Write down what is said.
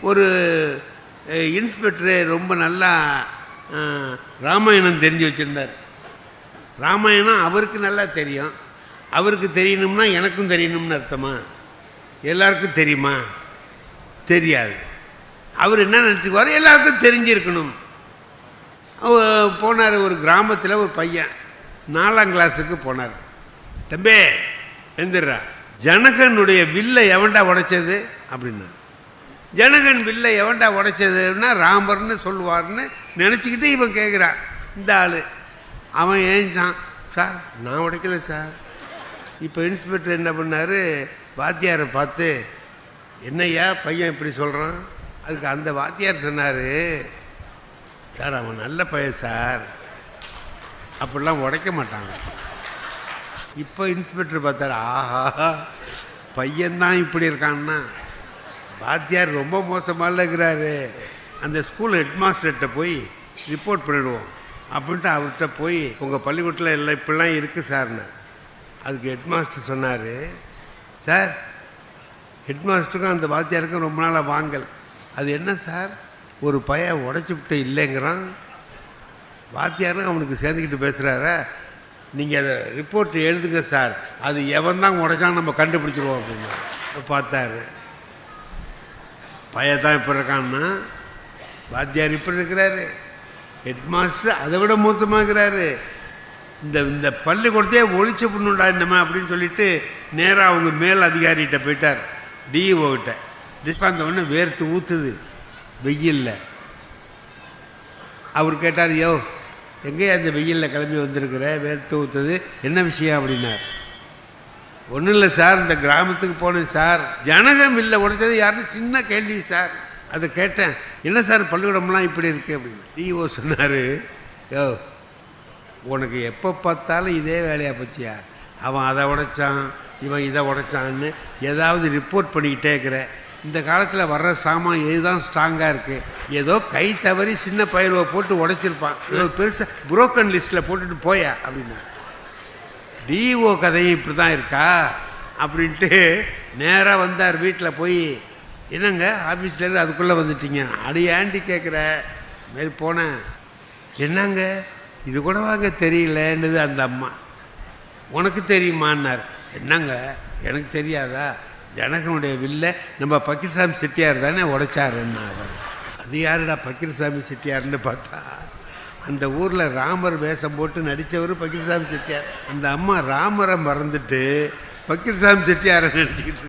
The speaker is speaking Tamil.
ஒரு இன்ஸ்பெக்டரு ரொம்ப நல்லா ராமாயணம் தெரிஞ்சு வச்சுருந்தார். ராமாயணம் அவருக்கு நல்லா தெரியும். அவருக்கு தெரியணும்னா எனக்கும் தெரியணும்னு அர்த்தமா? எல்லாருக்கும் தெரியுமா? தெரியாது. அவர் என்ன நினச்சிக்குவார், எல்லாருக்கும் தெரிஞ்சிருக்கணும். போனார். ஒரு கிராமத்தில் ஒரு பையன் 4ஆம் கிளாஸுக்கு போனார். தம்பி எந்திரா, ஜனகனுடைய வில்லை எவன்டா உடைச்சது அப்படின்னா, ஜனகன் வில்லை எவன்டா உடைச்சதுன்னா ராமர்னு சொல்லுவார்னு நினச்சிக்கிட்டு இவன் கேட்குறான். இந்த ஆள் அவன் ஏஞ்சான். சார் நான் உடைக்கல சார். இப்போ இன்ஸ்பெக்டர் என்ன பண்ணார், வாத்தியாரை பார்த்து என்னையா பையன் இப்படி சொல்கிறான். அதுக்கு அந்த வாத்தியார் சொன்னார், சார் அவன் நல்ல பையன் சார், அப்படிலாம் உடைக்க மாட்டாங்க. இப்போ இன்ஸ்பெக்டர் பார்த்தார், ஆஹா பையன்தான் இப்படி இருக்கான்னா வாத்தியார் ரொம்ப மோசமாக இருக்கிறாரு. அந்த ஸ்கூல் ஹெட்மாஸ்டர்கிட்ட போய் ரிப்போர்ட் பண்ணிவிடுவோம் அப்படின்ட்டு அவர்கிட்ட போய் உங்கள் பள்ளிக்கூடத்தில் எல்லாம் இப்படிலாம் இருக்குது சார்னு. அதுக்கு ஹெட்மாஸ்டர் சொன்னார், சார் ஹெட்மாஸ்டருக்கும் அந்த வாத்தியாருக்கும் ரொம்ப நாளாக வாங்கல். அது என்ன சார், ஒரு பையன் உடைச்சி விட்டு இல்லைங்கிறான், வாத்தியாரும் அவனுக்கு சேர்ந்துக்கிட்டு பேசுகிறார, நீங்கள் அதை ரிப்போர்ட் எழுதுங்க சார், அது எவன் தான் உடைச்சான்னு நம்ம கண்டுபிடிச்சிருவோம் அப்படின்னு பார்த்தாரு. பையன் தான் இப்படி இருக்கான்னா வாத்தியார் இப்படி இருக்கிறாரு, ஹெட்மாஸ்டர் அதை விட மோசமாகிறாரு. இந்த பள்ளிக்கூடத்தையே ஒழிச்சு பண்ணுண்டா என்னமா அப்படின்னு சொல்லிட்டு நேராக அவங்க மேல் அதிகாரிகிட்ட போயிட்டார், டிஇஓ கிட்ட. டிஸ்காந்த உடனே வேர்த்து ஊற்றுது வெயில்ல. அவர் கேட்டார், யோ எங்கேயா அந்த வெயிலில் கிளம்பி வந்திருக்கிற, வேர்த்து ஊற்றுது, என்ன விஷயம் அப்படின்னார். ஒன்றும் இல்லை சார், இந்த கிராமத்துக்கு போனேன் சார், ஜனகம் இல்லை உடைச்சது யாருன்னு சின்ன கேள்வி சார், அதை கேட்டேன். என்ன சார் பள்ளிக்கூடம்லாம் இப்படி இருக்குது அப்படின்னு. டிஓ சொன்னார், யோ உனக்கு எப்போ பார்த்தாலும் இதே வேலையாக போச்சியா, அவன் அதை உடைச்சான் இவன் இதை உடைச்சான்னு ஏதாவது ரிப்போர்ட் பண்ணிக்கிட்டே இருக்கிற. இந்த காலத்தில் வர்ற சாமான் எதுதான் ஸ்ட்ராங்காக இருக்குது, ஏதோ கை தவறி சின்ன பயிலுவை போட்டு உடைச்சிருப்பான், ஏதோ பெருசாக புரோக்கன் லிஸ்ட்டில் போட்டுட்டு போயா அப்படின்னா. டிஓ கதையும் இப்படி தான் இருக்கா அப்படின்ட்டு நேராக வந்தார். வீட்டில் போய், என்னங்க ஆஃபீஸ்லேருந்து அதுக்குள்ளே வந்துட்டீங்க, அடி ஆண்டி கேட்குற மாரி போனேன். என்னங்க இது கூட வாங்க தெரியலன்னுது அந்த அம்மா. உனக்கு தெரியுமான்னார். என்னங்க எனக்கு தெரியாதா, ஜனகனுடைய வில்லை நம்ம பக்கீர்சாமி செட்டியார் தானே உடைச்சாருன்னா. அது யாருடா பக்கீர்சாமி செட்டியார்னு பார்த்தா, அந்த ஊரில் ராமர் வேஷம் போட்டு நடித்தவர் பக்கீர்சாமி செட்டியார். அந்த அம்மா ராமரை மறந்துட்டு பக்கீர்சாமி செட்டியாரை நினச்சிக்கிட்டு